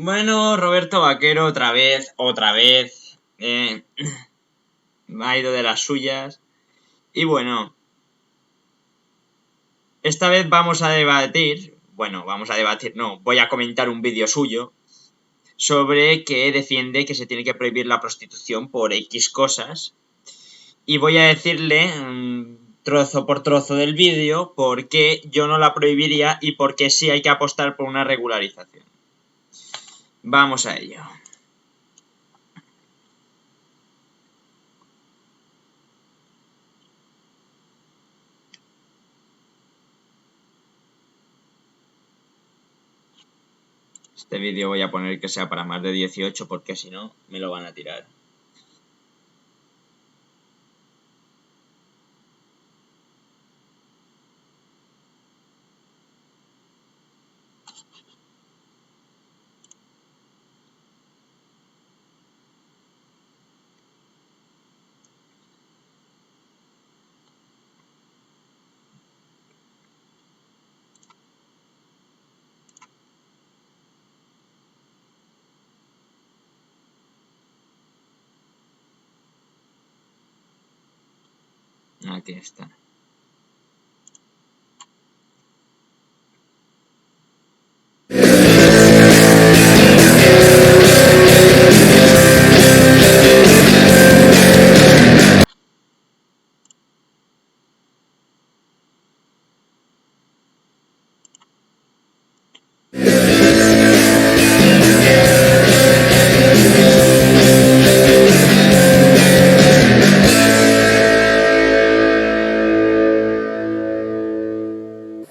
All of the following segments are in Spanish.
Bueno, Roberto Vaquero otra vez. Ha ido de las suyas. Y bueno, esta vez vamos a debatir, no, voy a comentar un vídeo suyo sobre que defiende que se tiene que prohibir la prostitución por X cosas. Y voy a decirle trozo por trozo del vídeo por qué yo no la prohibiría y por qué sí hay que apostar por una regularización. Vamos a ello. Este vídeo voy a poner que sea para más de 18 porque si no me lo van a tirar. Aquí está.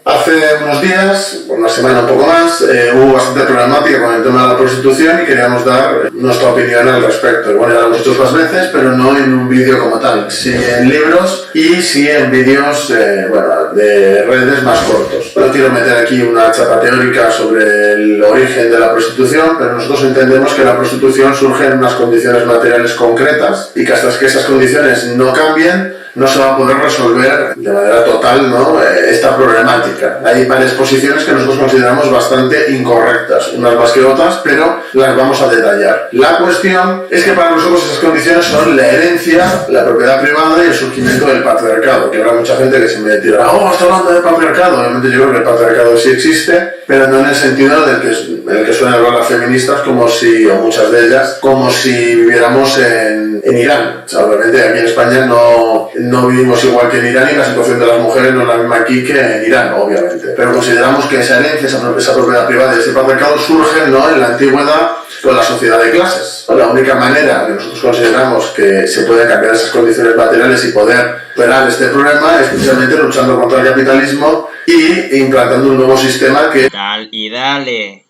Hace unos días, una semana un poco más, hubo bastante problemática con el tema de la prostitución y queríamos dar nuestra opinión al respecto. Bueno, ya lo hemos hecho otras veces, pero no en un vídeo como tal, sí en libros y sí en vídeos de redes más cortos. No quiero meter aquí una chapa teórica sobre el origen de la prostitución, pero nosotros entendemos que la prostitución surge en unas condiciones materiales concretas y que hasta que esas condiciones no cambien, no se va a poder resolver de manera total, ¿no?, esta problemática. Hay varias posiciones que nosotros consideramos bastante incorrectas, unas más que otras, pero las vamos a detallar. La cuestión es que para nosotros esas condiciones son la herencia, la propiedad privada y el surgimiento del patriarcado, que habrá mucha gente que se me dirá, está hablando del patriarcado. Obviamente yo creo que el patriarcado sí existe, pero no en el sentido en el que suelen hablar las feministas, o muchas de ellas, como si viviéramos en Irán. O sea, obviamente aquí en España no vivimos igual que en Irán y la situación de las mujeres no es la misma aquí que en Irán, obviamente. Pero consideramos que esa herencia, esa propiedad privada y ese patriarcado surgen, ¿no?, en la antigüedad con la sociedad de clases. La única manera que nosotros consideramos que se pueden cambiar esas condiciones materiales y poder superar este problema es precisamente luchando contra el capitalismo y implantando un nuevo sistema que... Y dale,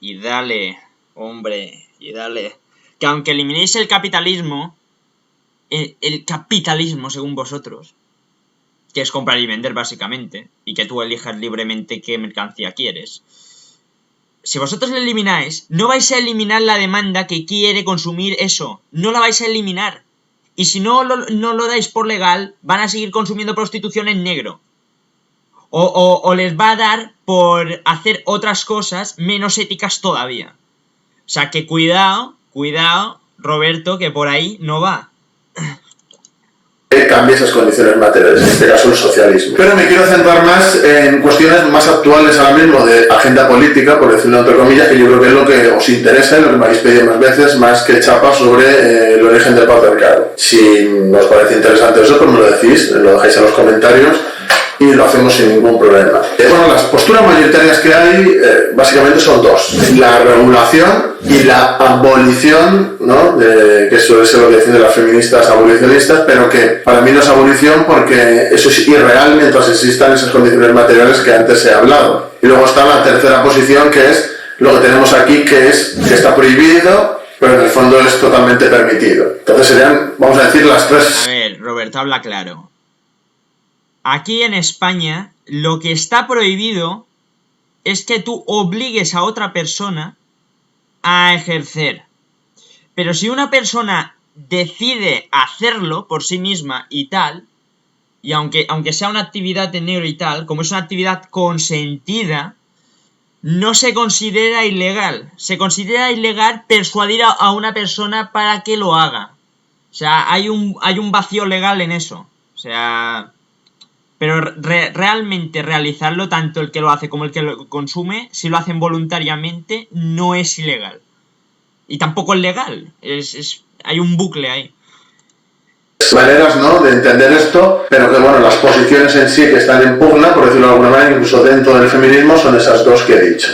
hombre, y dale. Que aunque eliminéis el capitalismo, según vosotros, que es comprar y vender básicamente, y que tú elijas libremente qué mercancía quieres, si vosotros lo elimináis, no vais a eliminar la demanda que quiere consumir eso, no la vais a eliminar. Y si no lo dais por legal, van a seguir consumiendo prostitución en negro. O les va a dar por hacer otras cosas menos éticas todavía. O sea que cuidado, Roberto, que por ahí no va. Cambie esas condiciones materiales, en este caso el socialismo. Pero me quiero centrar más en cuestiones más actuales ahora mismo de agenda política, por decirlo entre comillas, que yo creo que es lo que os interesa y lo que me habéis pedido más veces, más que chapa sobre el origen del patriarcado. Si os parece interesante eso, pues me lo decís, lo dejáis en los comentarios y lo hacemos sin ningún problema. Las posturas mayoritarias que hay básicamente son dos: la regulación y la abolición, ¿no?, que suele ser lo que defienden las feministas abolicionistas, pero que para mí no es abolición porque eso es irreal mientras existan esas condiciones materiales que antes he hablado. Y luego está la tercera posición, que es lo que tenemos aquí, que está prohibido, pero en el fondo es totalmente permitido. Entonces serían, vamos a decir, las tres... A ver, Roberto, habla claro. Aquí en España, lo que está prohibido es que tú obligues a otra persona a ejercer. Pero si una persona decide hacerlo por sí misma y tal, y aunque sea una actividad en negro y tal, como es una actividad consentida, no se considera ilegal. Se considera ilegal persuadir a una persona para que lo haga. O sea, hay un vacío legal en eso. O sea... Pero realmente realizarlo, tanto el que lo hace como el que lo consume, si lo hacen voluntariamente, no es ilegal. Y tampoco es legal. Hay un bucle ahí. Maneras, ¿no?, de entender esto, pero que bueno, las posiciones en sí que están en pugna, por decirlo de alguna manera, incluso dentro del feminismo, son esas dos que he dicho.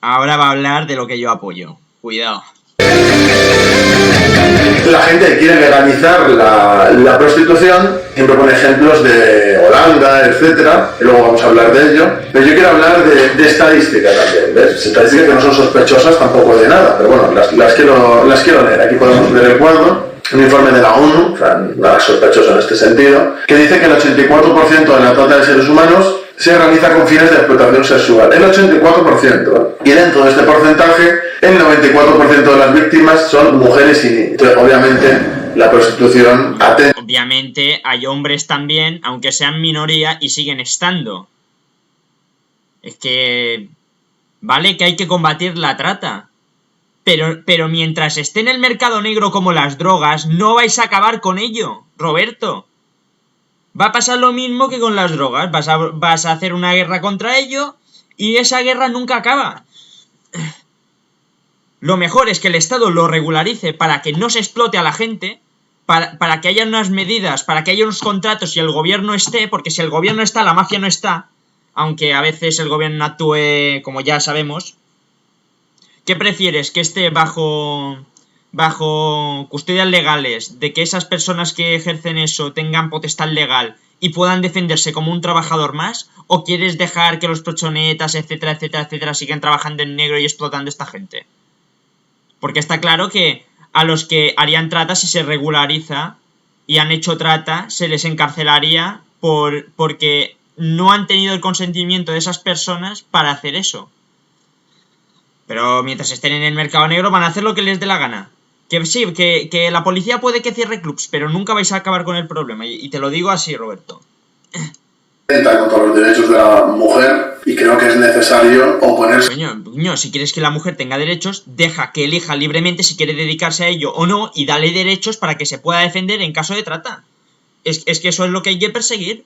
Ahora va a hablar de lo que yo apoyo. Cuidado. La gente que quiere legalizar la prostitución siempre pone ejemplos de Holanda, etcétera, y luego vamos a hablar de ello. Pero yo quiero hablar de estadística también, ¿ves? Estadísticas que no son sospechosas tampoco de nada, pero bueno, las quiero leer. Aquí podemos ver el cuadro, un informe de la ONU, o sea, nada sospechoso en este sentido, que dice que el 84% de la trata de seres humanos se realiza con fines de explotación sexual. El 84%. Y dentro de este porcentaje, el 94% de las víctimas son mujeres y niños. Entonces, obviamente, la prostitución atenta. Obviamente, hay hombres también, aunque sean minoría, y siguen estando. Es que... Vale que hay que combatir la trata. Pero mientras esté en el mercado negro como las drogas, no vais a acabar con ello, Roberto. Va a pasar lo mismo que con las drogas. Vas a hacer una guerra contra ello y esa guerra nunca acaba. Lo mejor es que el Estado lo regularice para que no se explote a la gente, para que haya unas medidas, para que haya unos contratos y el gobierno esté, porque si el gobierno está, la mafia no está, aunque a veces el gobierno actúe como ya sabemos. ¿Qué prefieres? ¿Que esté bajo custodias legales, de que esas personas que ejercen eso tengan potestad legal y puedan defenderse como un trabajador más? ¿O quieres dejar que los proxenetas, etcétera, etcétera, etcétera, sigan trabajando en negro y explotando a esta gente? Porque está claro que a los que harían trata, si se regulariza y han hecho trata, se les encarcelaría porque no han tenido el consentimiento de esas personas para hacer eso. Pero mientras estén en el mercado negro van a hacer lo que les dé la gana. Que sí, que la policía puede que cierre clubs, pero nunca vais a acabar con el problema. Y te lo digo así, Roberto. Contra los derechos de la mujer y creo que es necesario oponerse. Coño, si quieres que la mujer tenga derechos, deja que elija libremente si quiere dedicarse a ello o no y dale derechos para que se pueda defender en caso de trata. Es que eso es lo que hay que perseguir.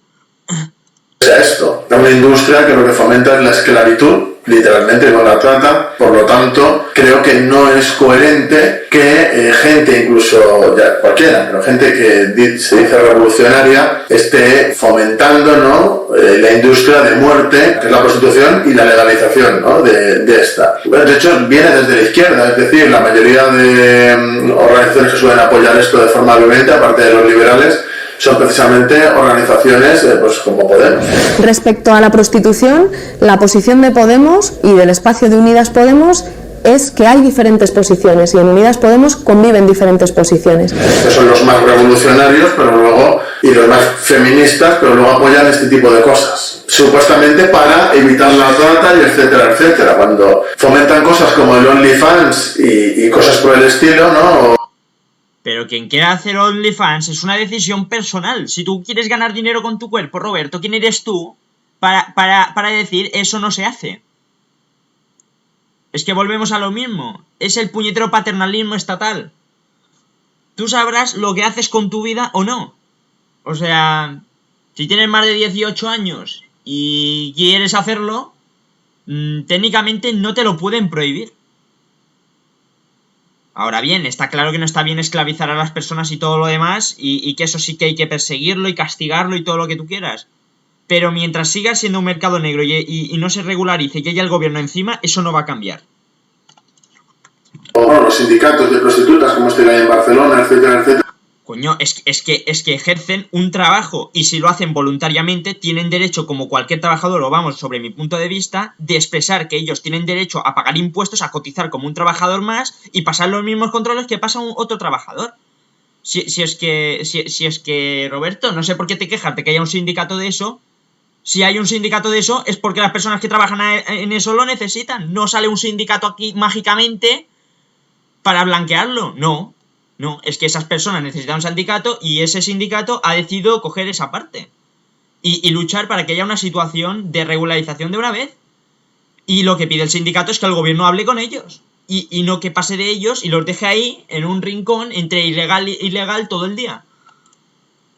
Esto, una industria que lo que fomenta es la esclavitud, literalmente con la trata, por lo tanto creo que no es coherente que gente, incluso ya cualquiera, pero gente que se dice revolucionaria, esté fomentando, ¿no?, la industria de muerte, que es la prostitución, y la legalización, ¿no?, de esta. De hecho viene desde la izquierda, es decir, la mayoría de organizaciones que suelen apoyar esto de forma violenta, aparte de los liberales, son precisamente organizaciones pues como Podemos. Respecto a la prostitución, la posición de Podemos y del espacio de Unidas Podemos es que hay diferentes posiciones y en Unidas Podemos conviven diferentes posiciones. Que son los más revolucionarios, pero luego, y los más feministas, pero luego apoyan este tipo de cosas. Supuestamente para evitar la trata y etcétera, etcétera. Cuando fomentan cosas como el OnlyFans y cosas por el estilo, ¿no? Pero quien quiera hacer OnlyFans es una decisión personal. Si tú quieres ganar dinero con tu cuerpo, Roberto, ¿quién eres tú para decir eso no se hace? Es que volvemos a lo mismo. Es el puñetero paternalismo estatal. Tú sabrás lo que haces con tu vida o no. O sea, si tienes más de 18 años y quieres hacerlo, técnicamente no te lo pueden prohibir. Ahora bien, está claro que no está bien esclavizar a las personas y todo lo demás, y que eso sí que hay que perseguirlo y castigarlo y todo lo que tú quieras. Pero mientras siga siendo un mercado negro y no se regularice y haya el gobierno encima, eso no va a cambiar. O los sindicatos de prostitutas, como este que hay en Barcelona, etcétera, etcétera. Coño, es que ejercen un trabajo y si lo hacen voluntariamente tienen derecho, como cualquier trabajador, o vamos, sobre mi punto de vista, de expresar que ellos tienen derecho a pagar impuestos, a cotizar como un trabajador más y pasar los mismos controles que pasa otro trabajador. Si es que, Roberto, no sé por qué te quejas de que haya un sindicato de eso. Si hay un sindicato de eso es porque las personas que trabajan en eso lo necesitan. No sale un sindicato aquí mágicamente para blanquearlo, no. No, es que esas personas necesitan un sindicato y ese sindicato ha decidido coger esa parte. y luchar para que haya una situación de regularización de una vez. Y lo que pide el sindicato es que el gobierno hable con ellos. Y no que pase de ellos y los deje ahí en un rincón entre ilegal e ilegal todo el día.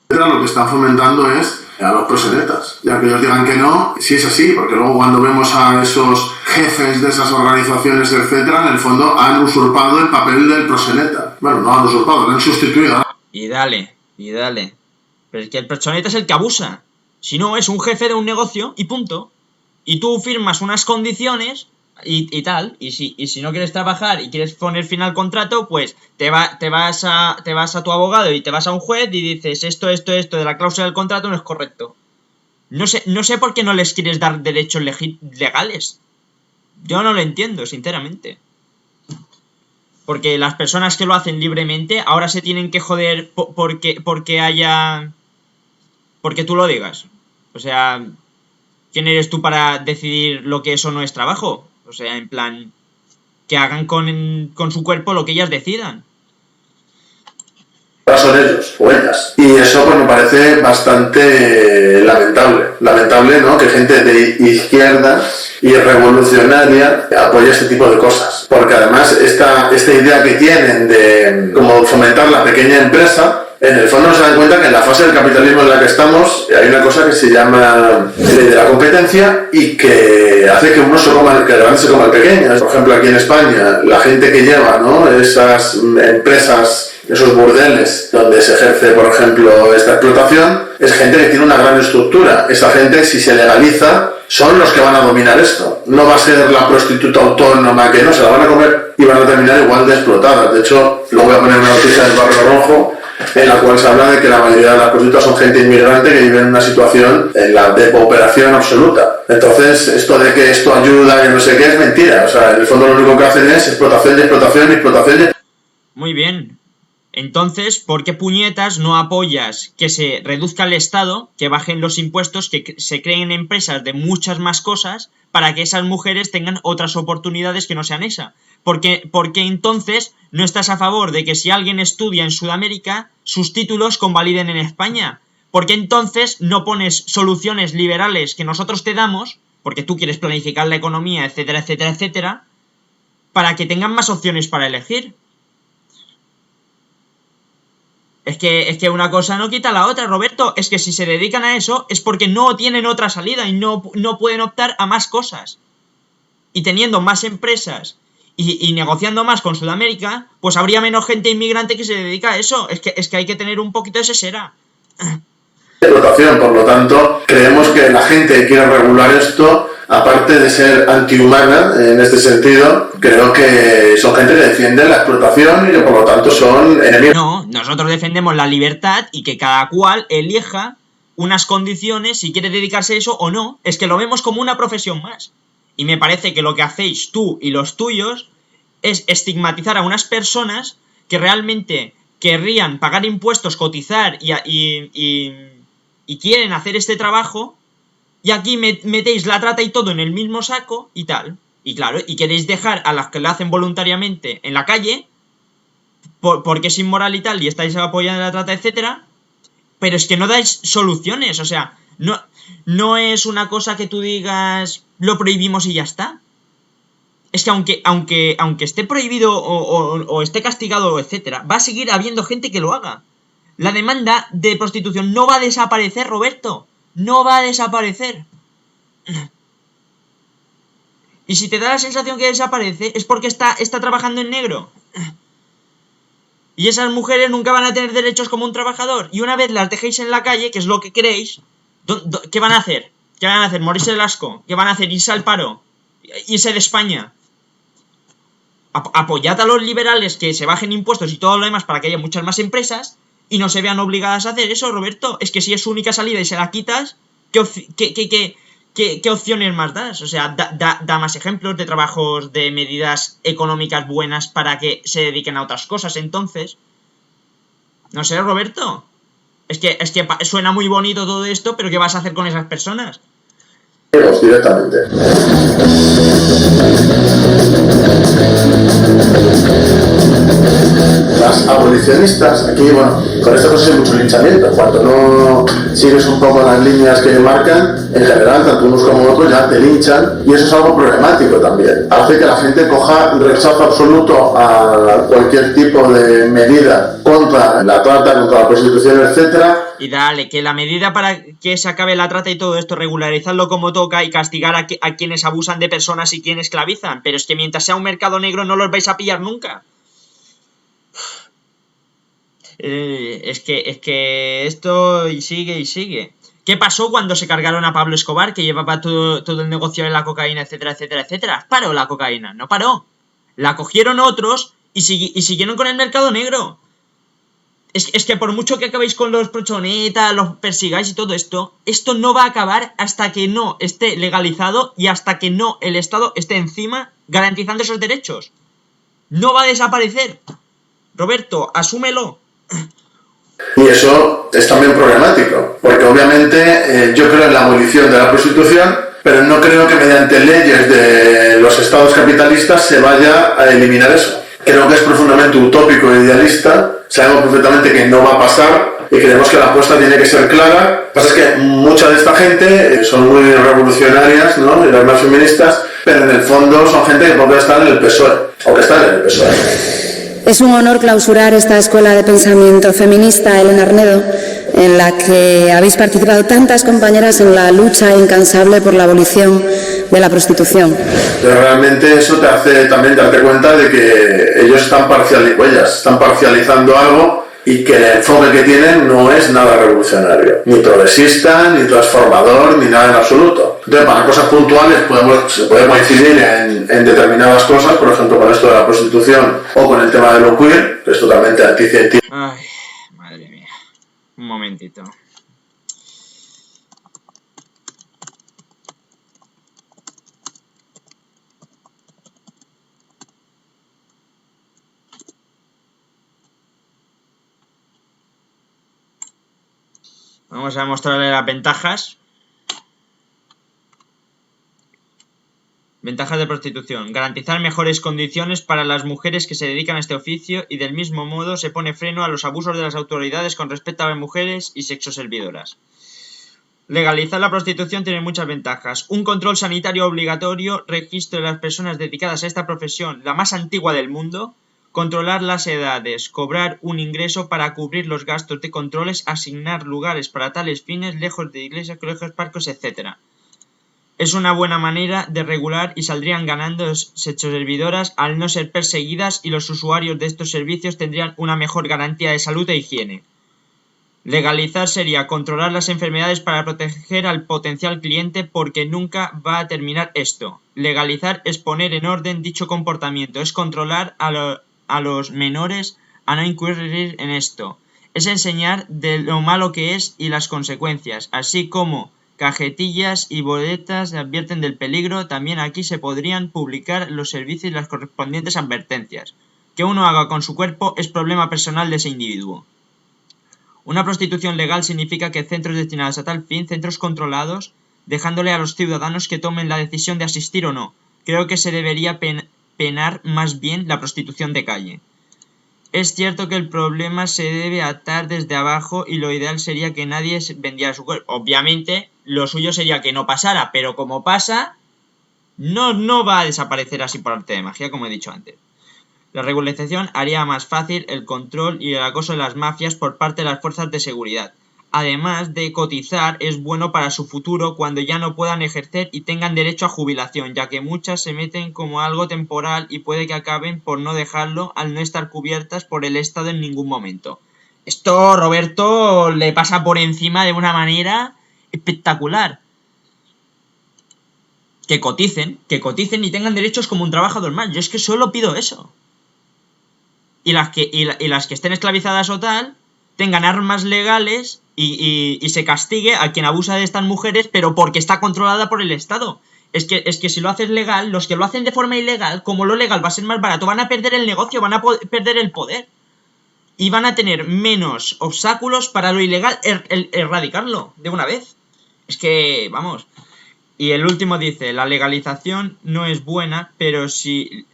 Lo que están fomentando es a los proxenetas. Ya que ellos digan que no, sí es así, porque luego cuando vemos a esos jefes de esas organizaciones, etcétera, en el fondo han usurpado el papel del proxeneta. Bueno, no han usurpado, lo han sustituido. Y dale. Pero es que el proxeneta es el que abusa. Si no, es un jefe de un negocio y punto. Y tú firmas unas condiciones y tal. Y si no quieres trabajar y quieres poner fin al contrato, pues te vas a tu abogado y te vas a un juez y dices esto de la cláusula del contrato no es correcto. No sé por qué no les quieres dar derechos legales. Yo no lo entiendo, sinceramente. Porque las personas que lo hacen libremente ahora se tienen que joder porque tú lo digas. O sea, ¿quién eres tú para decidir lo que eso no es trabajo? O sea, en plan, que hagan con su cuerpo lo que ellas decidan. Son ellos o ellas. Y eso pues me parece bastante lamentable, ¿no? Que gente de izquierda y revolucionaria apoye este tipo de cosas. Porque además esta idea que tienen de como fomentar la pequeña empresa, en el fondo no se dan cuenta que en la fase del capitalismo en la que estamos hay una cosa que se llama ley de la competencia y que hace que uno que el grande se coma el pequeño. Por ejemplo, aquí en España, la gente que lleva, ¿no?, esas empresas, esos burdeles donde se ejerce, por ejemplo, esta explotación, es gente que tiene una gran estructura. Esa gente, si se legaliza, son los que van a dominar esto. No va a ser la prostituta autónoma que no, se la van a comer y van a terminar igual de explotadas. De hecho, luego voy a poner una noticia del Barrio Rojo en la cual se habla de que la mayoría de las prostitutas son gente inmigrante que vive en una situación en la depauperación absoluta. Entonces, esto de que esto ayuda y no sé qué es mentira. O sea, en el fondo lo único que hacen es explotación. Muy bien. Entonces, ¿por qué puñetas no apoyas que se reduzca el Estado, que bajen los impuestos, que se creen empresas de muchas más cosas para que esas mujeres tengan otras oportunidades que no sean esa? Porque entonces no estás a favor de que si alguien estudia en Sudamérica, sus títulos convaliden en España. Porque entonces no pones soluciones liberales que nosotros te damos, porque tú quieres planificar la economía, etcétera, para que tengan más opciones para elegir. Es que una cosa no quita la otra, Roberto. Es que si se dedican a eso es porque no tienen otra salida y no pueden optar a más cosas. Y teniendo más empresas y negociando más con Sudamérica, pues habría menos gente inmigrante que se dedica a eso. Es que hay que tener un poquito de sesera. Explotación, por lo tanto, creemos que la gente que quiere regular esto, aparte de ser antihumana en este sentido, creo que son gente que defiende la explotación y que por lo tanto son enemigos. No, nosotros defendemos la libertad y que cada cual elija unas condiciones si quiere dedicarse a eso o no. Es que lo vemos como una profesión más. Y me parece que lo que hacéis tú y los tuyos es estigmatizar a unas personas que realmente querrían pagar impuestos, cotizar y quieren hacer este trabajo, y aquí metéis la trata y todo en el mismo saco y tal. Y claro, y queréis dejar a las que lo hacen voluntariamente en la calle porque es inmoral y tal, y estáis apoyando la trata, etcétera. Pero es que no dais soluciones, o sea, no es una cosa que tú digas lo prohibimos y ya está. Es que aunque esté prohibido o esté castigado, etcétera, va a seguir habiendo gente que lo haga. La demanda de prostitución no va a desaparecer, Roberto. No va a desaparecer. Y si te da la sensación que desaparece, es porque está trabajando en negro. Y esas mujeres nunca van a tener derechos como un trabajador. Y una vez las dejéis en la calle, que es lo que queréis, ¿qué van a hacer? ¿Qué van a hacer? ¿Morirse del asco? ¿Qué van a hacer? ¿Irse al paro? ¿Irse de España? Apoyad a los liberales que se bajen impuestos y todo lo demás para que haya muchas más empresas y no se vean obligadas a hacer eso, Roberto. Es que si es su única salida y se la quitas, ¿qué opciones más das? O sea, da más ejemplos de trabajos, de medidas económicas buenas para que se dediquen a otras cosas, entonces. No sé, Roberto. Es que suena muy bonito todo esto, pero ¿qué vas a hacer con esas personas? Directamente. cosas abolicionistas, aquí, bueno, con estas cosas hay mucho linchamiento. Cuando no sigues un poco las líneas que marcan, en general, tanto unos como otros ya te linchan, y eso es algo problemático también. Hace que la gente coja rechazo absoluto a cualquier tipo de medida contra la trata, contra la prostitución, etcétera. Y dale, que la medida para que se acabe la trata y todo esto, regularizarlo como toca y castigar a quienes abusan de personas y quienes esclavizan. Pero es que mientras sea un mercado negro no los vais a pillar nunca. Es que esto y sigue y sigue. ¿Qué pasó cuando se cargaron a Pablo Escobar, que llevaba todo el negocio de la cocaína, etcétera, etcétera, etcétera? Paró la cocaína, no paró. La cogieron otros y siguieron con el mercado negro. Es que por mucho que acabéis con los prochonetas, los persigáis y todo esto, esto no va a acabar hasta que no esté legalizado y hasta que no el Estado esté encima garantizando esos derechos. No va a desaparecer. Roberto, asúmelo. Y eso es también problemático, porque obviamente yo creo en la abolición de la prostitución, pero no creo que mediante leyes de los estados capitalistas se vaya a eliminar eso. Creo que es profundamente utópico e idealista, sabemos perfectamente que no va a pasar y creemos que la apuesta tiene que ser clara. Lo que pasa es que mucha de esta gente son muy revolucionarias, ¿no? Y las más feministas, pero en el fondo son gente que puede estar en el PSOE, o que están en el PSOE. Es un honor clausurar esta escuela de pensamiento feminista, Elena Arnedo, en la que habéis participado tantas compañeras en la lucha incansable por la abolición de la prostitución. Pero realmente eso te hace también darte cuenta de que ellos están parcializando algo y que el enfoque que tienen no es nada revolucionario, ni progresista, ni transformador, ni nada en absoluto. Entonces, para cosas puntuales se puede coincidir en determinadas cosas, por ejemplo, con esto de la prostitución o con el tema de lo queer, que es totalmente anticientífico. Ay, madre mía. Un momentito. Vamos a mostrarle las ventajas. Ventajas de prostitución. Garantizar mejores condiciones para las mujeres que se dedican a este oficio y del mismo modo se pone freno a los abusos de las autoridades con respecto a las mujeres y sexoservidoras. Legalizar la prostitución tiene muchas ventajas. Un control sanitario obligatorio, registro de las personas dedicadas a esta profesión, la más antigua del mundo. Controlar las edades, cobrar un ingreso para cubrir los gastos de controles, asignar lugares para tales fines, lejos de iglesias, colegios, parques, etc. Es una buena manera de regular y saldrían ganando sexoservidoras al no ser perseguidas y los usuarios de estos servicios tendrían una mejor garantía de salud e higiene. Legalizar sería controlar las enfermedades para proteger al potencial cliente porque nunca va a terminar esto. Legalizar es poner en orden dicho comportamiento, es controlar a los menores a no incurrir en esto. Es enseñar de lo malo que es y las consecuencias, así como cajetillas y boletas advierten del peligro. También aquí se podrían publicar los servicios y las correspondientes advertencias. Que uno haga con su cuerpo es problema personal de ese individuo. Una prostitución legal significa que centros destinados a tal fin, centros controlados, dejándole a los ciudadanos que tomen la decisión de asistir o no. Creo que se debería penar más bien la prostitución de calle. Es cierto que el problema se debe atar desde abajo y lo ideal sería que nadie vendiera su cuerpo. Obviamente, lo suyo sería que no pasara, pero como pasa, no va a desaparecer así por arte de magia, como he dicho antes. La regularización haría más fácil el control y el acoso de las mafias por parte de las fuerzas de seguridad. Además de cotizar, es bueno para su futuro cuando ya no puedan ejercer y tengan derecho a jubilación, ya que muchas se meten como algo temporal y puede que acaben por no dejarlo al no estar cubiertas por el Estado en ningún momento. Esto, Roberto, le pasa por encima de una manera espectacular. Que coticen y tengan derechos como un trabajador más. Yo es que solo pido eso. Y las que estén esclavizadas o tal, tengan armas legales y se castigue a quien abusa de estas mujeres, pero porque está controlada por el Estado. Es que si lo haces legal, los que lo hacen de forma ilegal, como lo legal va a ser más barato, van a perder el negocio, van a perder el poder. Y van a tener menos obstáculos para lo ilegal erradicarlo de una vez. Es que, vamos, Y el último dice, la legalización no es buena, pero si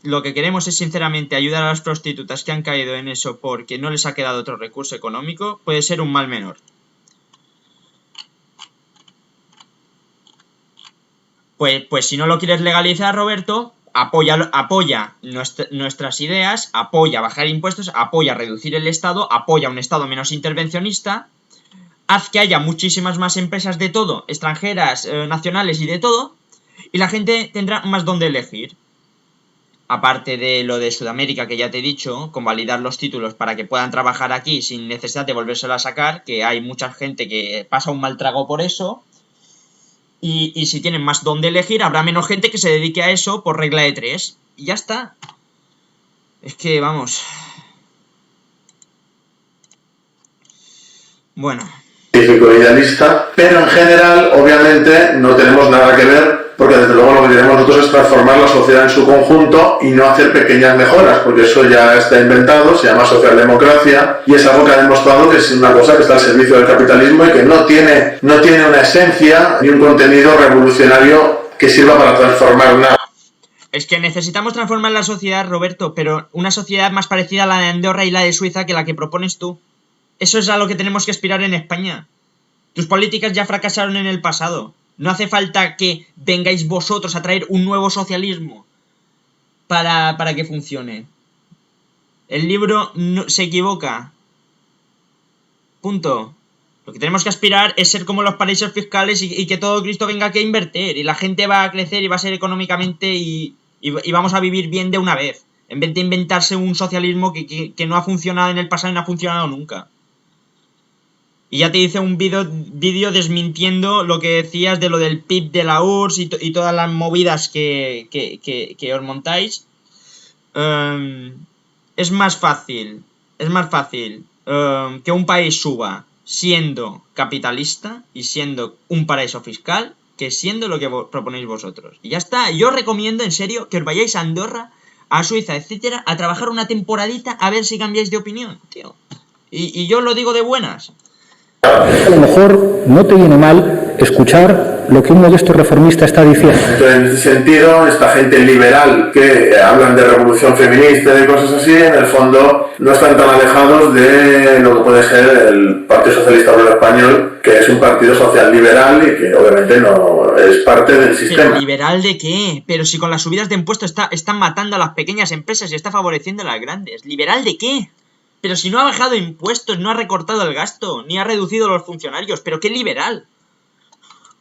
lo que queremos es sinceramente ayudar a las prostitutas que han caído en eso porque no les ha quedado otro recurso económico, puede ser un mal menor. Pues si no lo quieres legalizar, Roberto, apoya nuestras ideas, apoya bajar impuestos, apoya reducir el Estado, apoya un Estado menos intervencionista. Haz que haya muchísimas más empresas de todo, extranjeras, nacionales y de todo, y la gente tendrá más donde elegir. Aparte de lo de Sudamérica que ya te he dicho, con validar los títulos para que puedan trabajar aquí sin necesidad de volvérselo a sacar, que hay mucha gente que pasa un mal trago por eso, y si tienen más donde elegir, habrá menos gente que se dedique a eso por regla de 3, y ya está. Es que, vamos... Bueno... idealista, pero en general obviamente no tenemos nada que ver, porque desde luego lo que queremos nosotros es transformar la sociedad en su conjunto y no hacer pequeñas mejoras, porque eso ya está inventado, se llama socialdemocracia y es algo que ha demostrado que es una cosa que está al servicio del capitalismo y que no tiene una esencia ni un contenido revolucionario que sirva para transformar nada. Es que necesitamos transformar la sociedad, Roberto, pero una sociedad más parecida a la de Andorra y la de Suiza que la que propones tú. Eso es a lo que tenemos que aspirar en España. Tus políticas ya fracasaron en el pasado. No hace falta que vengáis vosotros a traer un nuevo socialismo para que funcione. El libro no, se equivoca. Punto. Lo que tenemos que aspirar es ser como los paraísos fiscales y que todo Cristo venga aquí a invertir. Y la gente va a crecer y va a ser económicamente y vamos a vivir bien de una vez. En vez de inventarse un socialismo que no ha funcionado en el pasado y no ha funcionado nunca. Y ya te hice un vídeo desmintiendo lo que decías de lo del PIB de la URSS y todas las movidas que os montáis. Es más fácil que un país suba siendo capitalista y siendo un paraíso fiscal que siendo lo que proponéis vosotros. Y ya está. Yo os recomiendo en serio que os vayáis a Andorra, a Suiza, etcétera, a trabajar una temporadita a ver si cambiáis de opinión, tío. Y yo lo digo de buenas. A lo mejor no te viene mal escuchar lo que uno de estos reformistas está diciendo. Entonces, en ese sentido, esta gente liberal que hablan de revolución feminista y de cosas así, en el fondo no están tan alejados de lo que puede ser el Partido Socialista Obrero Español, que es un partido social liberal y que obviamente no es parte del sistema. ¿Pero liberal de qué? Pero si con las subidas de impuestos están matando a las pequeñas empresas y está favoreciendo a las grandes. ¿Liberal de qué? Pero si no ha bajado impuestos, no ha recortado el gasto, ni ha reducido los funcionarios. ¿Pero qué liberal?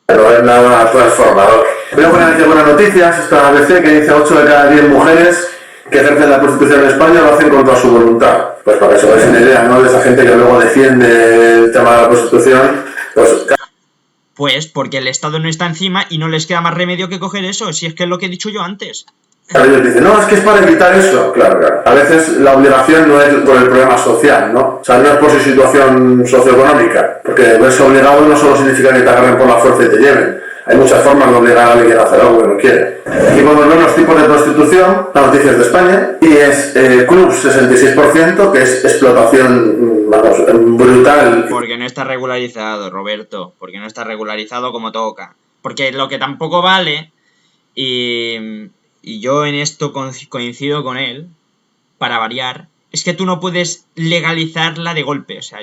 No es nada transformador. Voy a poner aquí buenas noticias. Esta ABC que dice 8 de cada 10 mujeres que ejercen la prostitución en España lo hacen contra su voluntad. Pues para que os hagáis una idea, ¿no? De esa gente que luego defiende el tema de la prostitución. Pues porque el Estado no está encima y no les queda más remedio que coger eso, si es que es lo que he dicho yo antes. Ellos dicen, no, es que es para evitar eso. Claro, claro. A veces la obligación no es por el problema social, ¿no? O sea, no es por su situación socioeconómica. Porque verse obligado no solo significa que te agarren por la fuerza y te lleven. Hay muchas formas de obligar a alguien a hacer algo que no quiere. Aquí podemos ver los tipos de prostitución, las noticias de España, y es club 66%, que es explotación, vamos, brutal. Porque no está regularizado, Roberto. Porque no está regularizado como toca. Porque lo que tampoco vale, y yo en esto coincido con él, para variar, es que tú no puedes legalizarla de golpe. O sea,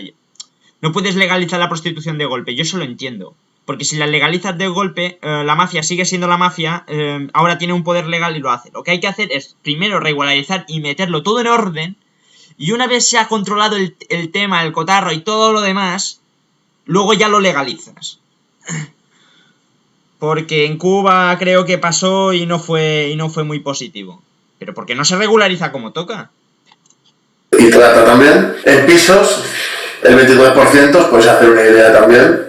no puedes legalizar la prostitución de golpe. Yo eso lo entiendo. Porque si la legalizas de golpe, la mafia sigue siendo la mafia, ahora tiene un poder legal y lo hace. Lo que hay que hacer es primero regularizar y meterlo todo en orden, y una vez se ha controlado el tema, el cotarro y todo lo demás, luego ya lo legalizas. Porque en Cuba creo que pasó y no fue muy positivo. Pero porque no se regulariza como toca. Y trata también en pisos. El 22%, puedes hacer una idea también.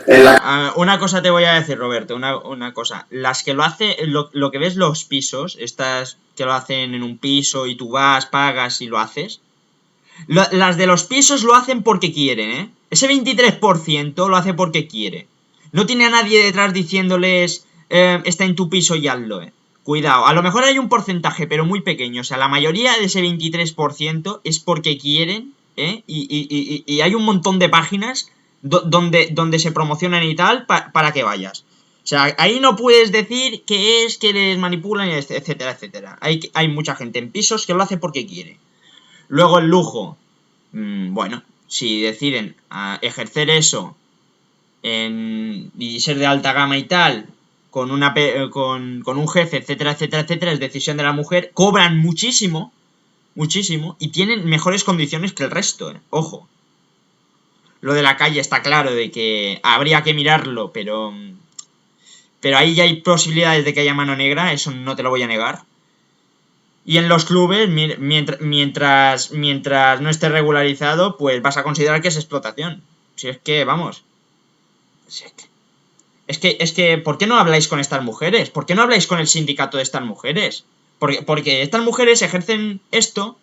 Una cosa te voy a decir, Roberto, una cosa. Las que lo hace, lo que ves los pisos, estas que lo hacen en un piso y tú vas, pagas y lo haces. Las de los pisos lo hacen porque quieren, ¿eh? Ese 23% lo hace porque quiere. No tiene a nadie detrás diciéndoles, está en tu piso y hazlo, ¿eh? Cuidado, a lo mejor hay un porcentaje, pero muy pequeño. O sea, la mayoría de ese 23% es porque quieren, ¿eh? Y hay un montón de páginas donde se promocionan y tal para que vayas. O sea, ahí no puedes decir que es que les manipulan, etcétera, etcétera. Hay mucha gente en pisos que lo hace porque quiere. Luego el lujo. Bueno, si deciden ejercer eso y ser de alta gama y tal, con un jefe, etcétera, etcétera, etcétera, es decisión de la mujer, cobran muchísimo, y tienen mejores condiciones que el resto, ojo. Lo de la calle está claro de que habría que mirarlo, pero ahí ya hay posibilidades de que haya mano negra, eso no te lo voy a negar. Y en los clubes, mientras no esté regularizado, pues vas a considerar que es explotación. Si es que, vamos. Es que, ¿por qué no habláis con estas mujeres? ¿Por qué no habláis con el sindicato de estas mujeres? Porque estas mujeres ejercen esto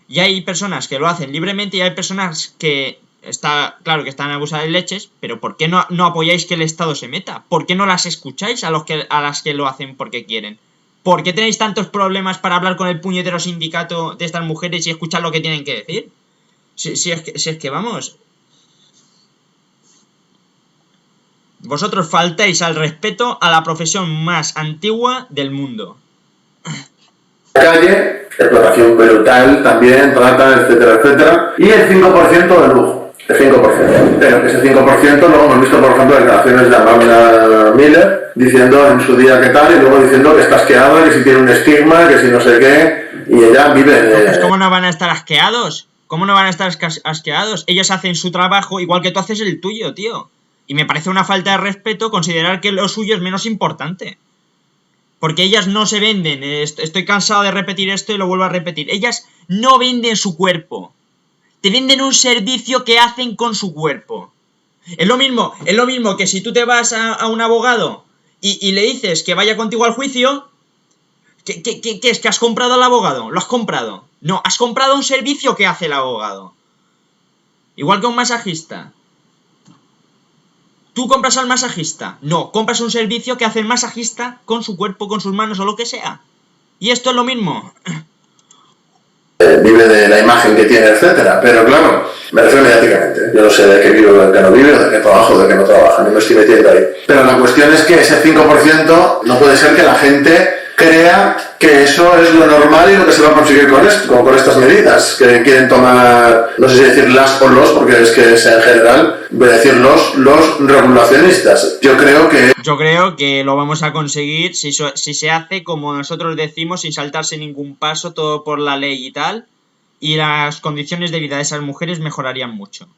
y hay personas que lo hacen libremente y hay personas que está claro que están abusadas de leches, pero ¿por qué no apoyáis que el Estado se meta? ¿Por qué no las escucháis a las que lo hacen porque quieren? ¿Por qué tenéis tantos problemas para hablar con el puñetero sindicato de estas mujeres y escuchar lo que tienen que decir? Si es que vamos. Vosotros faltáis al respeto a la profesión más antigua del mundo. Calle, explotación brutal también, trata, etcétera, etcétera. Y el 5% de lujo. El 5%. Pero que ese 5% luego hemos visto, por ejemplo, declaraciones de Amanda Miller diciendo en su día que tal y luego diciendo que está asqueada, que si tiene un estigma, que si no sé qué. Y ella vive de... Entonces, ¿cómo no van a estar asqueados? ¿Cómo no van a estar asqueados? Ellos hacen su trabajo igual que tú haces el tuyo, tío. Y me parece una falta de respeto considerar que lo suyo es menos importante. Porque ellas no se venden. Estoy cansado de repetir esto y lo vuelvo a repetir. Ellas no venden su cuerpo. Te venden un servicio que hacen con su cuerpo. Es lo mismo que si tú te vas a un abogado y le dices que vaya contigo al juicio. ¿Qué es? ¿Que has comprado al abogado? ¿Lo has comprado? No, has comprado un servicio que hace el abogado. Igual que un masajista. ¿Tú compras al masajista? No, compras un servicio que hace el masajista con su cuerpo, con sus manos o lo que sea. Y esto es lo mismo. Vive de la imagen que tiene, etcétera. Pero claro, me refiero mediáticamente. Yo no sé de qué vive, de qué no vive, de qué trabajo, de qué no trabaja. No me estoy metiendo ahí. Pero la cuestión es que ese 5% no puede ser que la gente crea que eso es lo normal y lo que se va a conseguir con esto, con estas medidas que quieren tomar, no sé si decir las o los, porque es que es en general, voy a decir los regulacionistas. Yo creo que lo vamos a conseguir si se hace como nosotros decimos, sin saltarse ningún paso, todo por la ley y tal, y las condiciones de vida de esas mujeres mejorarían mucho.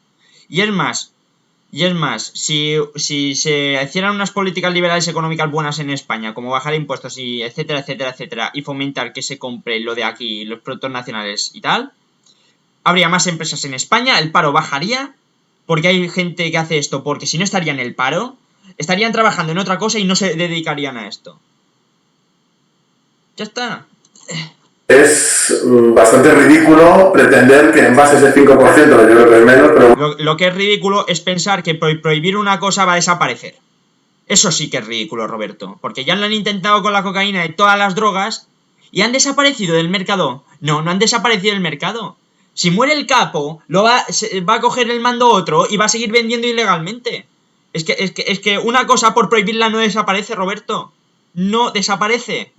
Y es más, si se hicieran unas políticas liberales económicas buenas en España, como bajar impuestos y etcétera, etcétera, etcétera, y fomentar que se compre lo de aquí, los productos nacionales y tal, habría más empresas en España, el paro bajaría, porque hay gente que hace esto, porque si no estarían en el paro, estarían trabajando en otra cosa y no se dedicarían a esto. Ya está. es bastante ridículo pretender que en base a ese 5%, yo creo que es menos, pero... Lo que es ridículo es pensar que prohibir una cosa va a desaparecer. Eso sí que es ridículo, Roberto. Porque ya lo han intentado con la cocaína y todas las drogas y han desaparecido del mercado. No han desaparecido del mercado. Si muere el capo, va a coger el mando otro y va a seguir vendiendo ilegalmente. Es que una cosa por prohibirla no desaparece, Roberto. No desaparece.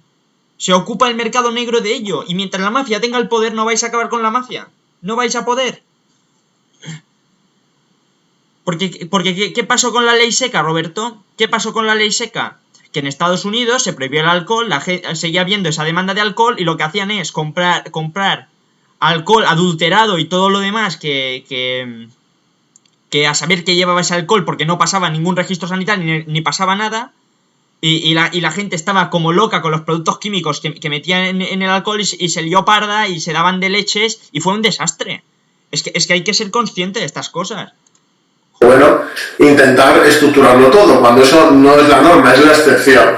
Se ocupa el mercado negro de ello. Y mientras la mafia tenga el poder, no vais a acabar con la mafia. No vais a poder. Porque ¿qué pasó con la ley seca, Roberto? ¿Qué pasó con la ley seca? Que en Estados Unidos se prohibió el alcohol, la gente seguía habiendo esa demanda de alcohol y lo que hacían es comprar alcohol adulterado y todo lo demás que a saber que llevaba ese alcohol porque no pasaba ningún registro sanitario ni pasaba nada. Y la gente estaba como loca con los productos químicos que metían en el alcohol y se lió parda y se daban de leches y fue un desastre. Es que hay que ser consciente de estas cosas. Bueno, intentar estructurarlo todo, cuando eso no es la norma, es la excepción.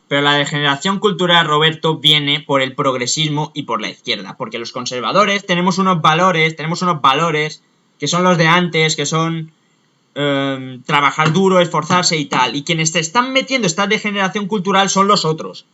Pero la degeneración cultural, Roberto, viene por el progresismo y por la izquierda. Porque los conservadores tenemos unos valores que son los de antes, que son trabajar duro, esforzarse y tal. Y quienes te están metiendo esta degeneración cultural son los otros.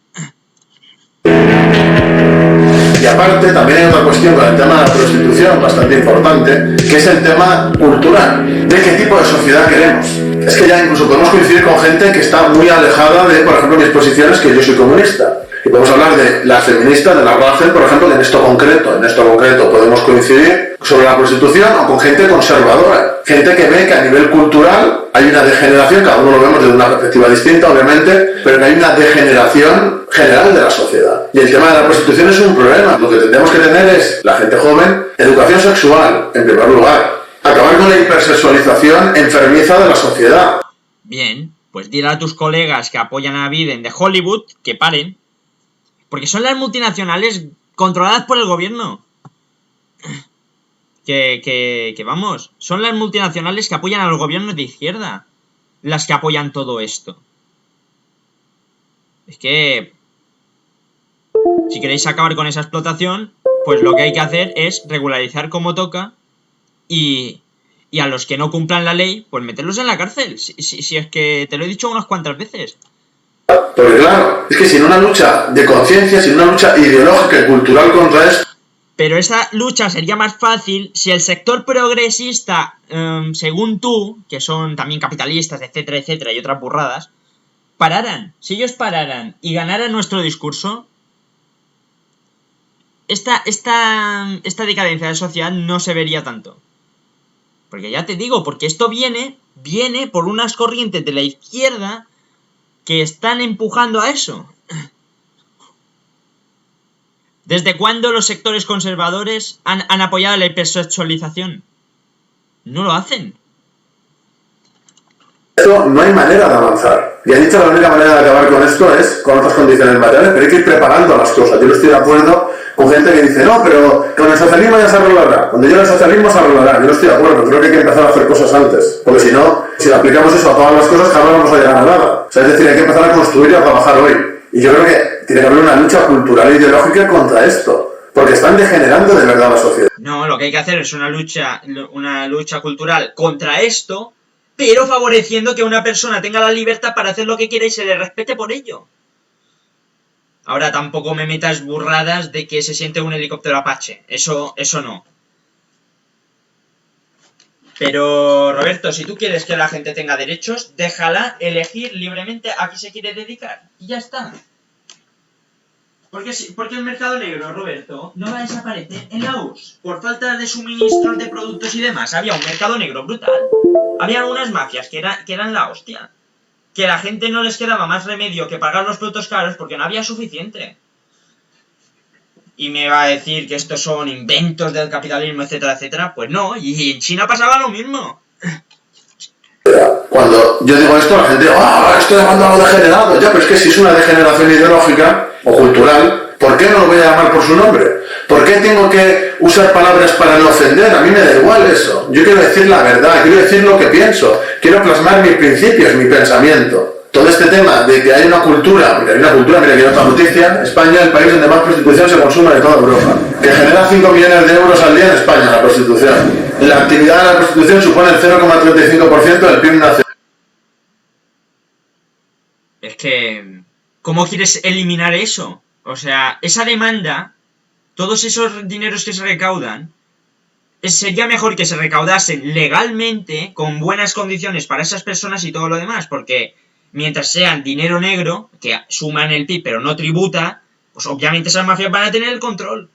Y aparte también hay otra cuestión con el tema de la prostitución bastante importante, que es el tema cultural, de qué tipo de sociedad queremos. Es que ya incluso podemos coincidir con gente que está muy alejada de, por ejemplo, mis posiciones, que yo soy comunista. Y podemos hablar de las feministas, de la Rachel, por ejemplo, que en esto concreto podemos coincidir sobre la prostitución, o con gente conservadora. Gente que ve que a nivel cultural hay una degeneración, cada uno lo vemos desde una perspectiva distinta, obviamente, pero que hay una degeneración general de la sociedad. Y el tema de la prostitución es un problema. Lo que tendríamos que tener es, la gente joven, educación sexual, en primer lugar. Acabar con la hipersexualización enfermiza de la sociedad. Bien, pues dile a tus colegas que apoyan a Biden de Hollywood que paren. Porque son las multinacionales controladas por el gobierno. Que vamos, son las multinacionales que apoyan a los gobiernos de izquierda las que apoyan todo esto. Es que si queréis acabar con esa explotación, pues lo que hay que hacer es regularizar como toca y a los que no cumplan la ley, pues meterlos en la cárcel. Si es que te lo he dicho unas cuantas veces. Porque claro, es que sin una lucha de conciencia, sin una lucha ideológica y cultural contra esto... Pero esa lucha sería más fácil si el sector progresista, según tú, que son también capitalistas, etcétera, etcétera, y otras burradas, pararan. Si ellos pararan y ganaran nuestro discurso, esta decadencia de sociedad no se vería tanto. Porque ya te digo, porque esto viene por unas corrientes de la izquierda que están empujando a eso. ¿Desde cuándo los sectores conservadores han apoyado la hipersexualización? No lo hacen. Esto no hay manera de avanzar. Y han dicho que la única manera de acabar con esto es con otras condiciones materiales, pero hay que ir preparando las cosas. Yo no estoy de acuerdo con gente que dice, no, pero con el socialismo ya se arreglará. Cuando llegue el socialismo se arreglará. Yo no estoy de acuerdo, creo que hay que empezar a hacer cosas antes. Porque si no, si aplicamos eso a todas las cosas, jamás vamos a llegar a nada. O sea, es decir, hay que empezar a construir y a trabajar hoy. Y yo creo que tiene que haber una lucha cultural e ideológica contra esto. Porque están degenerando de verdad la sociedad. No, lo que hay que hacer es una lucha cultural contra esto, pero favoreciendo que una persona tenga la libertad para hacer lo que quiera y se le respete por ello. Ahora tampoco me metas burradas de que se siente un helicóptero Apache. Eso no. Pero, Roberto, si tú quieres que la gente tenga derechos, déjala elegir libremente a qué se quiere dedicar. Y ya está. Porque el mercado negro, Roberto, no va a desaparecer en la URSS por falta de suministros de productos y demás. Había un mercado negro brutal. Había unas mafias que eran la hostia. Que a la gente no les quedaba más remedio que pagar los productos caros porque no había suficiente. Y me va a decir que estos son inventos del capitalismo, etcétera, etcétera. Pues no, y en China pasaba lo mismo. Cuando yo digo esto, la gente, estoy llamando a lo degenerado. Ya, pero es que si es una degeneración ideológica o cultural, ¿por qué no lo voy a llamar por su nombre? ¿Por qué tengo que usar palabras para no ofender? A mí me da igual eso. Yo quiero decir la verdad, quiero decir lo que pienso, quiero plasmar mis principios, mi pensamiento. Todo este tema de que hay una cultura, mira, que hay otra noticia, España, el país donde más prostitución se consume de toda Europa, que genera 5 millones de euros al día en España, la prostitución. La actividad de la prostitución supone el 0,35% del PIB nacional. Es que, ¿cómo quieres eliminar eso? O sea, esa demanda, todos esos dineros que se recaudan, sería mejor que se recaudasen legalmente, con buenas condiciones para esas personas y todo lo demás, porque mientras sean dinero negro, que suma en el PIB pero no tributa, pues obviamente esas mafias van a tener el control.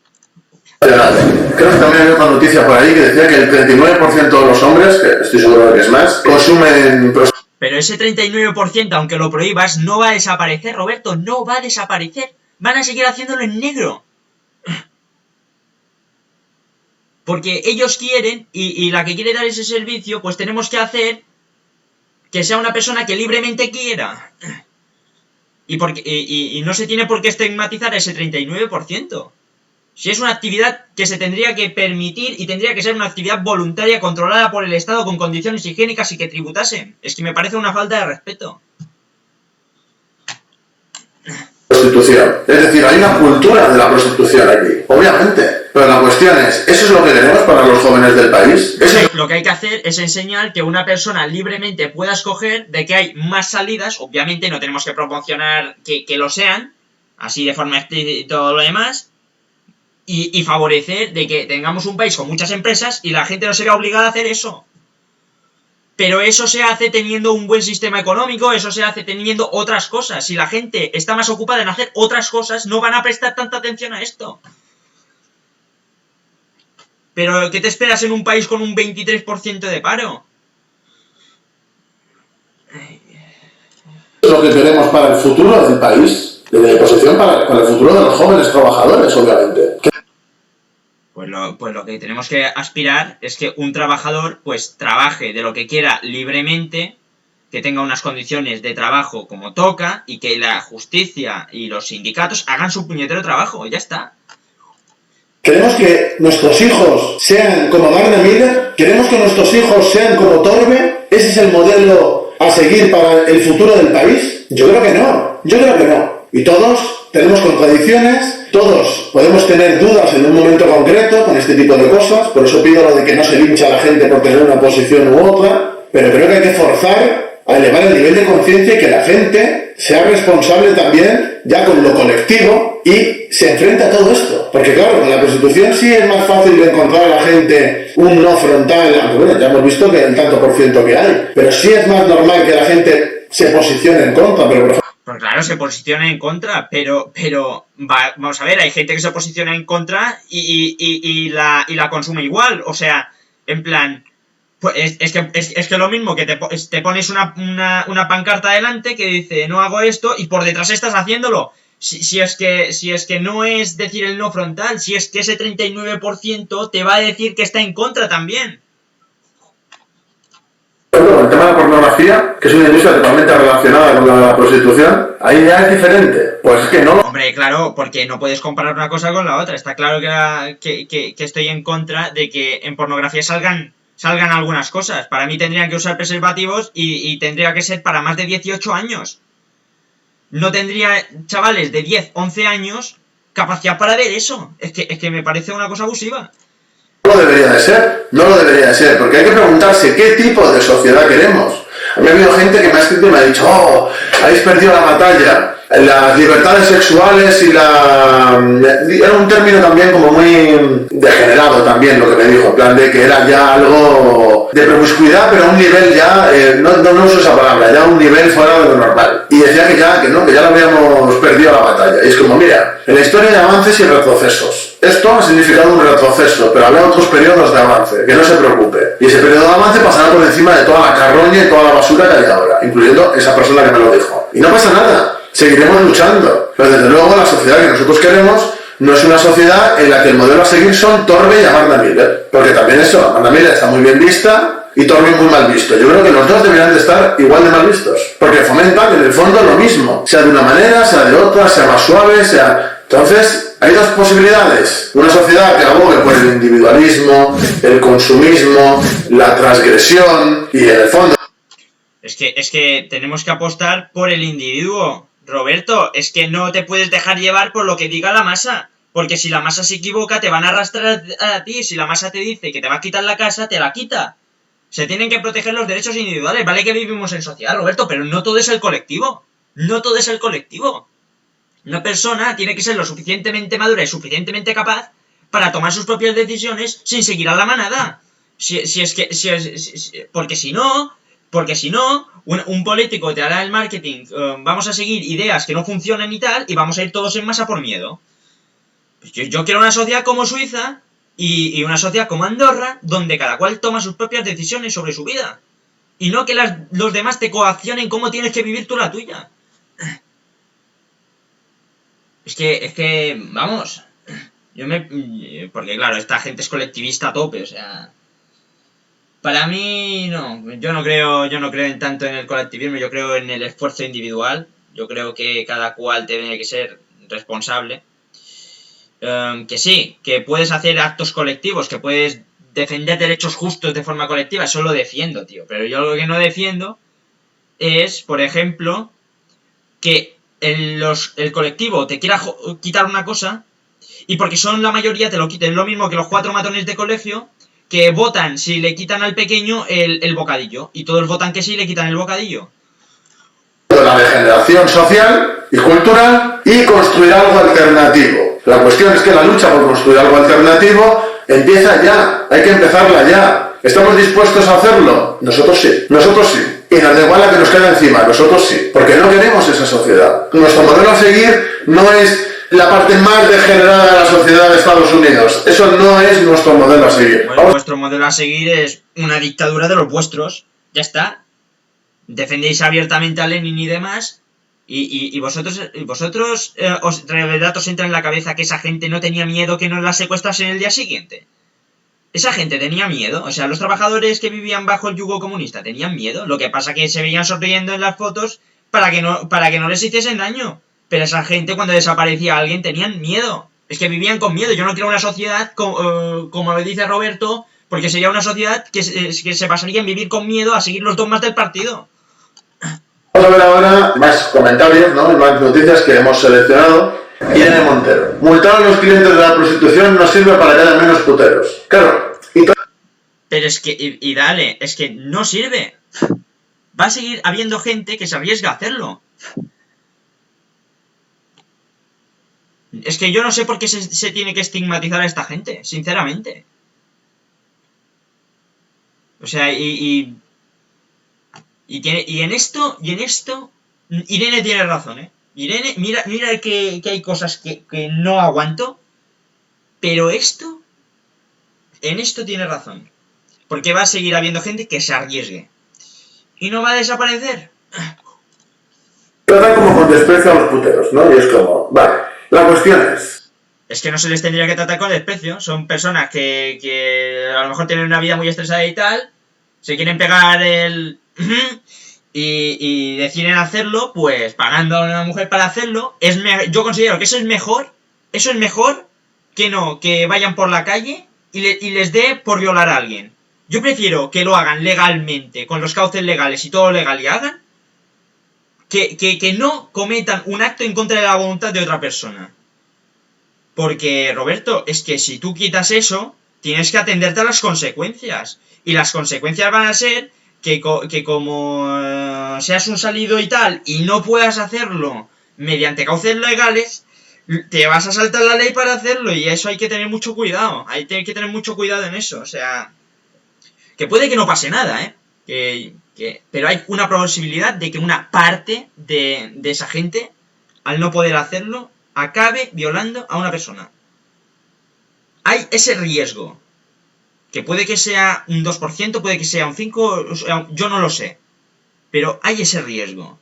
Creo que también hay otra noticia por ahí que decía que el 39% de los hombres, que estoy seguro de que es más, consumen... Pero ese 39%, aunque lo prohíbas, no va a desaparecer, Roberto, no va a desaparecer. Van a seguir haciéndolo en negro. Porque ellos quieren, y la que quiere dar ese servicio, pues tenemos que hacer que sea una persona que libremente quiera. Y no se tiene por qué estigmatizar a ese 39%. Si es una actividad que se tendría que permitir y tendría que ser una actividad voluntaria controlada por el Estado con condiciones higiénicas y que tributasen. Es que me parece una falta de respeto. Prostitución. Es decir, hay una cultura de la prostitución aquí, obviamente. Pero la cuestión es, ¿eso es lo que queremos para los jóvenes del país? Lo que hay que hacer es enseñar que una persona libremente pueda escoger de que hay más salidas. Obviamente no tenemos que promocionar que lo sean, así de forma explícita y todo lo demás. y favorecer de que tengamos un país con muchas empresas y la gente no se vea obligada a hacer eso. Pero eso se hace teniendo un buen sistema económico, eso se hace teniendo otras cosas. Si la gente está más ocupada en hacer otras cosas, no van a prestar tanta atención a esto. Pero, ¿qué te esperas en un país con un 23% de paro? Lo que queremos para el futuro del país, de mi posición para el futuro de los jóvenes trabajadores, obviamente. Pues lo que tenemos que aspirar es que un trabajador pues trabaje de lo que quiera libremente, que tenga unas condiciones de trabajo como toca y que la justicia y los sindicatos hagan su puñetero trabajo, ya está. Queremos que nuestros hijos sean como Magda Miller, queremos que nuestros hijos sean como Torbe, ese es el modelo a seguir para el futuro del país. Yo creo que no. Y todos tenemos contradicciones, todos podemos tener dudas en un momento concreto con este tipo de cosas, por eso pido lo de que no se lincha a la gente por tener una posición u otra, pero creo que hay que forzar a elevar el nivel de conciencia y que la gente sea responsable también ya con lo colectivo y se enfrenta a todo esto. Porque claro, con la prostitución sí es más fácil de encontrar a la gente un no frontal, aunque bueno, ya hemos visto que el tanto por ciento que hay, pero sí es más normal que la gente se posicione en contra, pero por ejemplo, pues claro, se posiciona en contra, pero vamos a ver, hay gente que se posiciona en contra y la consume igual, o sea, en plan, pues es que lo mismo que te pones una pancarta delante que dice no hago esto y por detrás estás haciéndolo. Si es que no es decir el no frontal, si es que ese 39% te va a decir que está en contra también. Bueno, el tema de la pornografía, que es una industria totalmente relacionada con la prostitución, ahí ya es diferente. Pues es que no. Hombre, claro, porque no puedes comparar una cosa con la otra. Está claro que estoy en contra de que en pornografía salgan algunas cosas. Para mí tendrían que usar preservativos y tendría que ser para más de 18 años. No tendría chavales de 10, 11 años capacidad para ver eso. Es que me parece una cosa abusiva. No lo debería de ser, porque hay que preguntarse qué tipo de sociedad queremos. A mí ha habido gente que me ha escrito y me ha dicho, habéis perdido la batalla, las libertades sexuales y era un término también como muy degenerado también lo que me dijo, en plan de que era ya algo de promiscuidad, pero a un nivel ya, no uso esa palabra, ya a un nivel fuera de lo normal. Y decía que ya lo habíamos perdido la batalla. Y es como, mira, en la historia hay avances y retrocesos. Esto ha significado un retroceso, pero habrá otros periodos de avance, que no se preocupe. Y ese periodo de avance pasará por encima de toda la carroña y toda la basura que hay ahora, incluyendo esa persona que me lo dijo. Y no pasa nada, seguiremos luchando. Pero desde luego la sociedad que nosotros queremos no es una sociedad en la que el modelo a seguir son Torbe y Amanda Miller. Porque también eso, Amanda Miller está muy bien vista y Torbe muy mal visto. Yo creo que los dos deberían de estar igual de mal vistos. Porque fomentan en el fondo lo mismo. Sea de una manera, sea de otra, sea más suave, sea... Entonces, hay dos posibilidades. Una sociedad que abogue por el individualismo, el consumismo, la transgresión y en el fondo... Es que tenemos que apostar por el individuo, Roberto. Es que no te puedes dejar llevar por lo que diga la masa. Porque si la masa se equivoca, te van a arrastrar a ti. Si la masa te dice que te va a quitar la casa, te la quita. Se tienen que proteger los derechos individuales. Vale que vivimos en sociedad, Roberto, pero no todo es el colectivo. No todo es el colectivo. Una persona tiene que ser lo suficientemente madura y suficientemente capaz para tomar sus propias decisiones sin seguir a la manada. Porque si no, un político te hará el marketing, vamos a seguir ideas que no funcionan y tal, y vamos a ir todos en masa por miedo. Pues yo quiero una sociedad como Suiza y una sociedad como Andorra, donde cada cual toma sus propias decisiones sobre su vida. Y no que los demás te coaccionen cómo tienes que vivir tú la tuya. Es que, vamos, porque claro, esta gente es colectivista a tope, o sea... Para mí, no, yo no creo en tanto en el colectivismo, yo creo en el esfuerzo individual, yo creo que cada cual tiene que ser responsable. Que sí, que puedes hacer actos colectivos, que puedes defender derechos justos de forma colectiva, eso lo defiendo, tío, pero yo lo que no defiendo es, por ejemplo, que el colectivo te quiera quitar una cosa y porque son la mayoría te lo quiten. Es lo mismo que los 4 matones de colegio que votan si le quitan al pequeño el bocadillo y todos votan que sí y le quitan el bocadillo. La degeneración social y cultural y construir algo alternativo. La cuestión es que la lucha por construir algo alternativo empieza ya, hay que empezarla ya. ¿Estamos dispuestos a hacerlo? Nosotros sí, y nos da igual la que nos queda encima, nosotros sí, porque no queremos esa sociedad. Nuestro modelo a seguir no es la parte más degenerada de la sociedad de Estados Unidos, eso no es nuestro modelo a seguir. Bueno, vuestro modelo a seguir es una dictadura de los vuestros, ya está. Defendéis abiertamente a Lenin y demás, y vosotros de verdad os entra en la cabeza que esa gente no tenía miedo que nos la secuestrasen el día siguiente. Esa gente tenía miedo, o sea, los trabajadores que vivían bajo el yugo comunista tenían miedo, lo que pasa que se veían sonriendo en las fotos para que no les hiciesen daño, pero esa gente cuando desaparecía alguien tenían miedo, es que vivían con miedo. Yo no quiero una sociedad como me dice Roberto, porque sería una sociedad que se basaría en vivir con miedo a seguir los dogmas del partido. Vamos a ver ahora más comentarios, ¿no? Más noticias que hemos seleccionado. Irene Montero. Multar a los clientes de la prostitución no sirve para que haya menos puteros. Claro. Pero es que, y dale, es que no sirve. Va a seguir habiendo gente que se arriesga a hacerlo. Es que yo no sé por qué se tiene que estigmatizar a esta gente, sinceramente. O sea, y en esto, Irene tiene razón, ¿eh? Irene, mira que hay cosas que no aguanto, pero en esto tiene razón. Porque va a seguir habiendo gente que se arriesgue. Y no va a desaparecer. Tratan como con desprecio a los puteros, ¿no? Y es como, vale, la cuestión es que no se les tendría que tratar con desprecio. Son personas que a lo mejor tienen una vida muy estresada y tal, se quieren pegar el... y deciden hacerlo, pues pagando a una mujer para hacerlo. Yo considero que eso es mejor que vayan por la calle y les dé por violar a alguien. Yo prefiero que lo hagan legalmente, con los cauces legales y todo legal y hagan, que no cometan un acto en contra de la voluntad de otra persona. Porque, Roberto, es que si tú quitas eso, tienes que atenderte a las consecuencias. Y las consecuencias van a ser que como seas un salido y tal, y no puedas hacerlo mediante cauces legales, te vas a saltar la ley para hacerlo, y eso hay que tener mucho cuidado. Hay que tener mucho cuidado en eso. O sea, que puede que no pase nada, pero hay una posibilidad de que una parte de esa gente, al no poder hacerlo, acabe violando a una persona. Hay ese riesgo. Que puede que sea un 2%, puede que sea un 5%, yo no lo sé. Pero hay ese riesgo.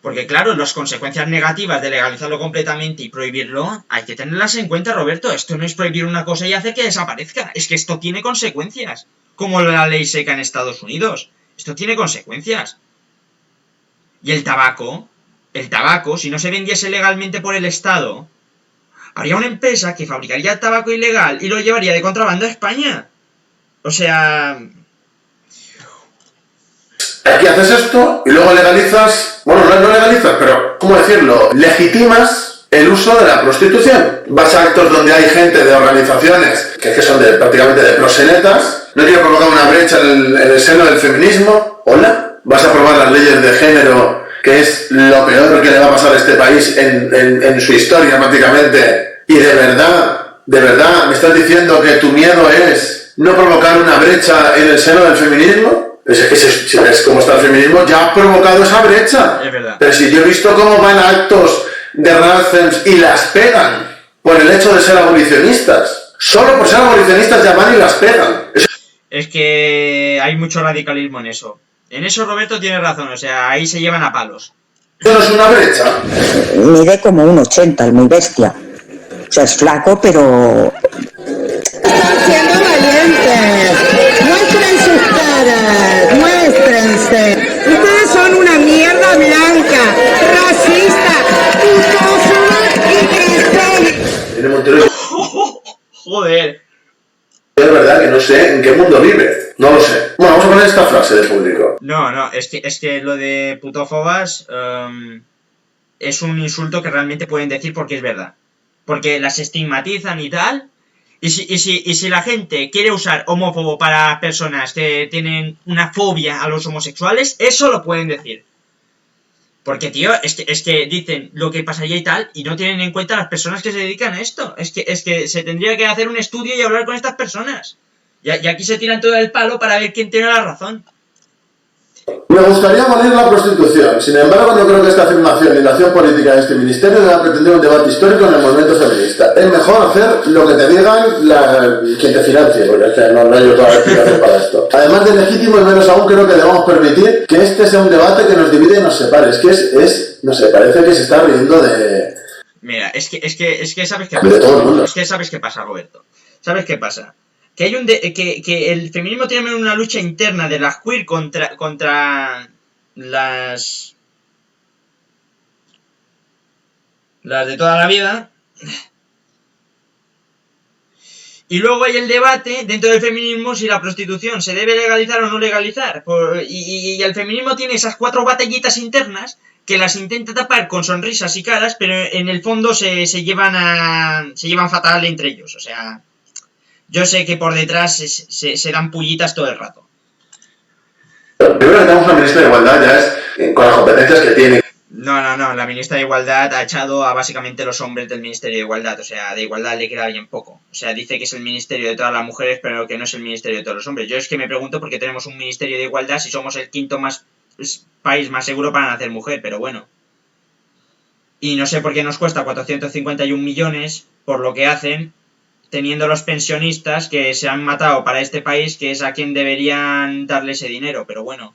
Porque claro, las consecuencias negativas de legalizarlo completamente y prohibirlo, hay que tenerlas en cuenta, Roberto. Esto no es prohibir una cosa y hacer que desaparezca. Es que esto tiene consecuencias. Como la ley seca en Estados Unidos. Esto tiene consecuencias. Y el tabaco, si no se vendiese legalmente por el Estado, habría una empresa que fabricaría tabaco ilegal y lo llevaría de contrabando a España. O sea... Aquí haces esto y luego legalizas... Bueno, no legalizas, pero, ¿cómo decirlo? Legitimas el uso de la prostitución. Vas a actos donde hay gente de organizaciones que son prácticamente de proxenetas. No quiero provocar una brecha en el seno del feminismo. Hola. Vas a aprobar las leyes de género, que es lo peor que le va a pasar a este país en su historia prácticamente. Y de verdad, me estás diciendo que tu miedo es no provocar una brecha en el seno del feminismo. Es que si ves cómo está el feminismo, ya ha provocado esa brecha. Es verdad. Pero si yo he visto cómo van a actos de rancems y las pegan por el hecho de ser abolicionistas. Solo por ser abolicionistas ya van y las pegan. Es que hay mucho radicalismo en eso. En eso Roberto tiene razón, o sea, ahí se llevan a palos. ¿Eso no es una brecha? Mide como 1,80, es muy bestia. O sea, es flaco, pero... Están siendo valientes. Muestren sus caras. Muéstrense. Ustedes son una mierda blanca, racista, putófona y cristón. Joder. Es verdad que no sé en qué mundo vive. No lo sé. Bueno, vamos a poner esta frase de público. No, es que lo de putófobas es un insulto que realmente pueden decir porque es verdad. Porque las estigmatizan y tal. Y si la gente quiere usar homófobo para personas que tienen una fobia a los homosexuales, eso lo pueden decir. Porque, tío, es que dicen lo que pasaría y tal, y no tienen en cuenta las personas que se dedican a esto. Es que se tendría que hacer un estudio y hablar con estas personas. Y aquí se tiran todo el palo para ver quién tiene la razón. Me gustaría abolir la prostitución. Sin embargo, no creo que esta afirmación y la acción política de este ministerio deba pretender un debate histórico en el movimiento feminista. Es mejor hacer lo que te digan quien te financie, porque es que no hay otra explicación para esto. Además de legítimo, y menos aún, creo que debemos permitir que este sea un debate que nos divide y nos separe. Es que no sé, parece que se está riendo de... Mira, es que sabes qué pasa. De todo el mundo. Es que sabes qué pasa, Roberto. ¿Sabes qué pasa? Que hay que el feminismo tiene una lucha interna de las queer contra las de toda la vida. Y luego hay el debate dentro del feminismo si la prostitución se debe legalizar o no legalizar. Y el feminismo tiene esas 4 batallitas internas que las intenta tapar con sonrisas y caras, pero en el fondo se llevan fatal entre ellos. O sea, yo sé que por detrás se dan pullitas todo el rato. Primero que tenemos una ministra de Igualdad, ya es con las competencias que tiene. No, la ministra de Igualdad ha echado a básicamente los hombres del Ministerio de Igualdad. O sea, de igualdad le queda bien poco. O sea, dice que es el ministerio de todas las mujeres, pero que no es el ministerio de todos los hombres. Yo es que me pregunto por qué tenemos un ministerio de Igualdad si somos el quinto país más seguro para nacer mujer, pero bueno. Y no sé por qué nos cuesta 451 millones por lo que hacen, teniendo los pensionistas que se han matado para este país, que es a quien deberían darle ese dinero, pero bueno.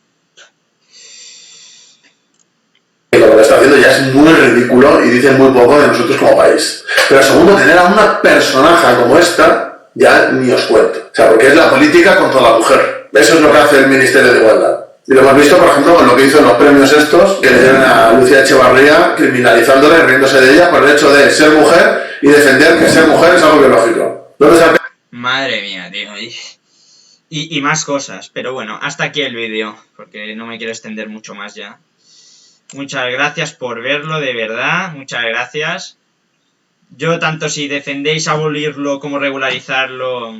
Lo que está haciendo ya es muy ridículo y dice muy poco de nosotros como país. Pero segundo, tener a una personaje como esta, ya ni os cuento. O sea, porque es la política contra la mujer. Eso es lo que hace el Ministerio de Igualdad. Y lo hemos visto, por ejemplo, con lo que hizo en los premios estos, que le dieron a Lucía Echevarría, criminalizándola y riéndose de ella por el hecho de ser mujer y defender que ser mujer es algo biológico. Madre mía, tío. Y más cosas. Pero bueno, hasta aquí el vídeo, porque no me quiero extender mucho más ya. Muchas gracias por verlo, de verdad. Muchas gracias. Yo, tanto si defendéis abolirlo como regularizarlo,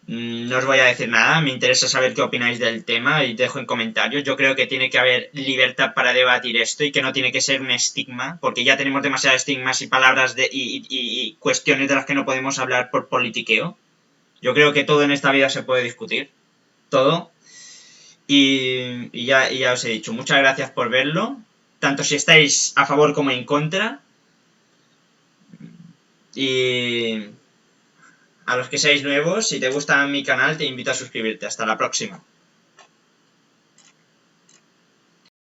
no os voy a decir nada. Me interesa saber qué opináis del tema y dejo en comentarios. Yo creo que tiene que haber libertad para debatir esto y que no tiene que ser un estigma, porque ya tenemos demasiados estigmas y palabras y cuestiones de las que no podemos hablar por politiqueo. Yo creo que todo en esta vida se puede discutir. Todo. Y ya os he dicho, muchas gracias por verlo, tanto si estáis a favor como en contra. Y a los que seáis nuevos, si te gusta mi canal, te invito a suscribirte. Hasta la próxima.